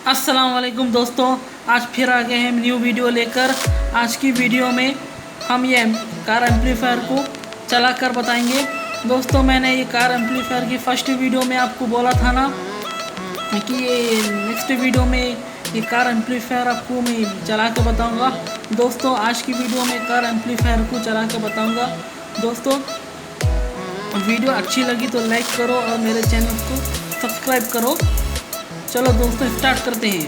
अस्सलाम वालेकुम दोस्तों, आज फिर आ गए हैं न्यू वीडियो लेकर। आज की वीडियो में हम ये कार एम्पलीफायर को चला कर बताएंगे। दोस्तों, मैंने ये कार एम्पलीफायर की फर्स्ट वीडियो में आपको बोला था ना कि ये नेक्स्ट वीडियो में ये कार एम्पलीफायर आपको मैं चला के बताऊंगा। दोस्तों, आज की वीडियो में कार एम्पलीफायर को चला के बताऊंगा। दोस्तों, वीडियो अच्छी लगी तो लाइक करो और मेरे चैनल को सब्सक्राइब करो। चलो दोस्तों, स्टार्ट करते हैं।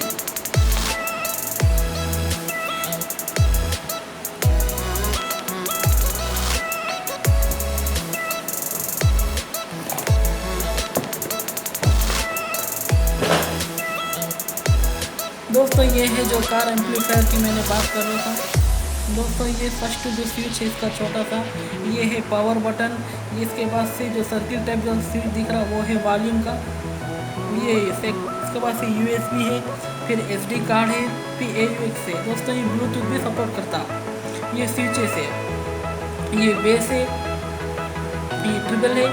दोस्तों, ये है जो कार एम्पलीफायर की मैंने बात कर रहा था। दोस्तों, ये फर्स्ट जो स्विच है इसका छोटा सा, ये है पावर बटन। इसके बाद से जो सर्किल टाइप जो स्विच दिख रहा वो है वॉल्यूम का। ये इसके बाद से USB है, फिर SD कार्ड है, फिर AUX है। दोस्तों, ये ब्लूटूथ भी सपोर्ट करता। ये स्विचेस है, ये बेस है, ये ट्रिबल है।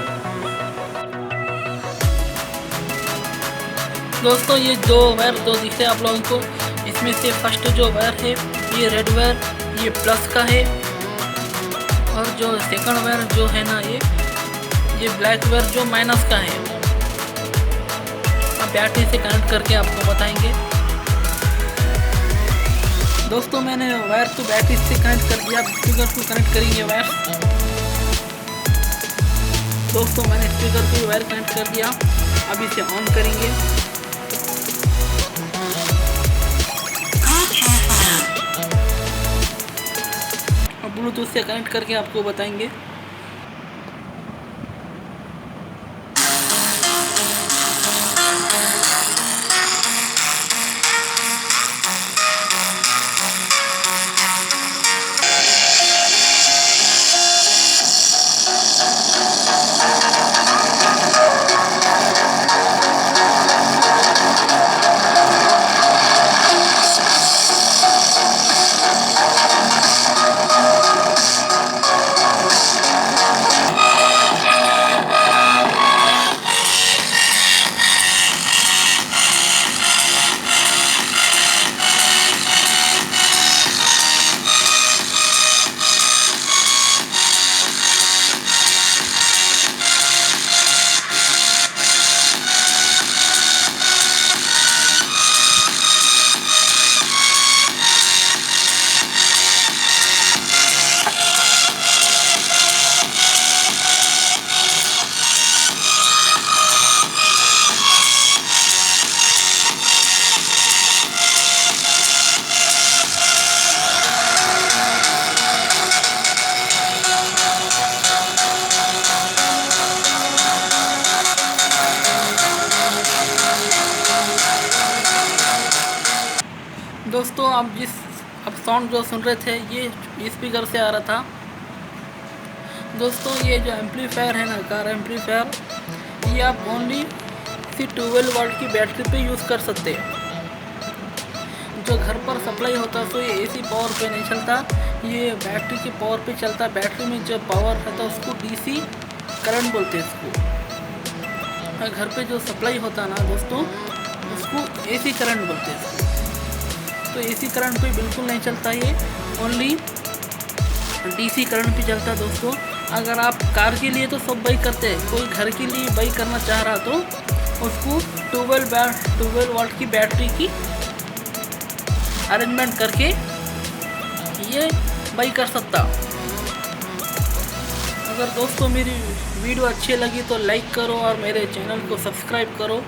दोस्तों, ये दो वायर जो दिखते हैं आप लोगों को, इसमें से फर्स्ट जो वायर है ये रेड वायर, ये प्लस का है। और जो सेकंड वायर जो है ना ये ब्लैक वायर जो माइनस का है। अब बैटरी से कनेक्ट करके आपको बताएंगे। दोस्तों, मैंने वायर को बैटरी से कनेक्ट कर दिया। स्पीकर को कनेक्ट करेंगे वायर। दोस्तों, मैंने स्पीकर को वायर कनेक्ट कर दिया। अब इसे ऑन करेंगे। ब्लूटूथ से कनेक्ट करके आपको बताएंगे। दोस्तों, अब साउंड जो सुन रहे थे ये स्पीकर से आ रहा था। दोस्तों, ये जो एम्पलीफायर है ना, कार एम्पलीफायर, ये आप ओनली 12 वाट की बैटरी पे यूज़ कर सकते हैं। जो घर पर सप्लाई होता है तो ये AC पावर पे नहीं चलता, ये बैटरी के पावर पे चलता। बैटरी में जो पावर रहता है उसको DC करंट बोलते हैं इसको। घर पे जो सप्लाई होता है ना दोस्तों, उसको AC करंट बोलते हैं। तो AC करंट पे बिल्कुल नहीं चलता, ये ओनली DC करंट पे चलता है। दोस्तों, अगर आप कार के लिए तो सब बाई करते हैं, कोई घर के लिए बाई करना चाह रहा तो उसको 12 वाट की बैटरी की अरेंजमेंट करके ये बाई कर सकता। अगर दोस्तों मेरी वीडियो अच्छी लगी तो लाइक करो और मेरे चैनल को सब्सक्राइब करो।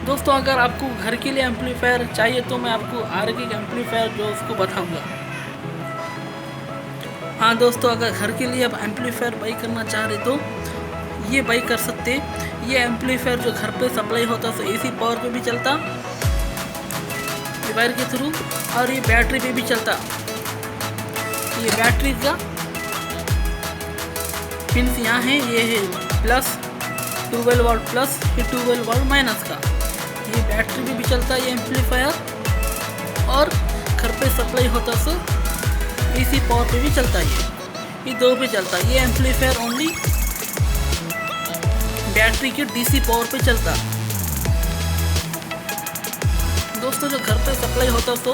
दोस्तों, अगर आपको घर के लिए एम्पलीफायर चाहिए तो मैं आपको आगे एम्पलीफायर जो उसको बताऊंगा। हाँ दोस्तों, अगर घर के लिए आप एम्पलीफायर बाई करना चाह रहे तो ये बाई कर सकते। ये एम्पलीफायर जो घर पे सप्लाई होता है तो AC पावर पे भी चलता, वायर के थ्रू, और ये बैटरी पे भी चलता। ये बैटरी का पिन्स यहाँ है, ये है प्लस 12 वाट प्लस, फिर 12 वाट माइनस का। ये बैटरी पे भी चलता है ये एम्पलीफायर, और घर पे सप्लाई होता है तो AC पावर पे भी चलता है। ये दो पे चलता है। ये एम्पलीफायर ओनली बैटरी के DC पावर पे चलता। दोस्तों जो घर पे सप्लाई होता तो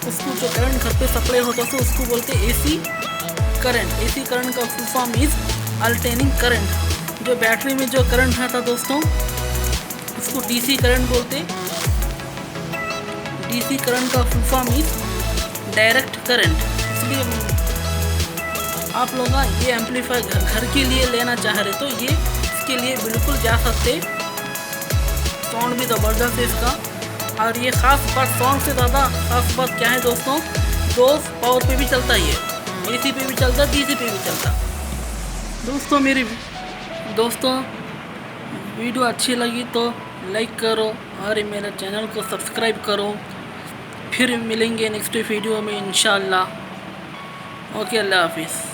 उसको, जो करंट घर पे सप्लाई होता तो उसको बोलते एसी करंट। एसी करंट का full form is alternating current. जो बैटरी में जो करंट रहता दोस्तों उसको डीसी करंट बोलते। डीसी करंट का full form is direct current. इसलिए आप लोग ये एम्पलीफायर घर के लिए लेना चाह रहे तो ये इसके लिए बिल्कुल जा सकते। साउंड भी ज़बरदस्त है इसका। और ये ख़ास बात, साउंड से ज़्यादा ख़ास बात क्या है दोस्तों, पावर पे भी चलता है, ये एसी पे भी चलता, डीसी पे भी चलता। दोस्तों वीडियो अच्छी लगी तो लाइक करो और मेरे चैनल को सब्सक्राइब करो। फिर मिलेंगे नेक्स्ट वीडियो में इंशाल्लाह। ओके, अल्लाह हाफिज़।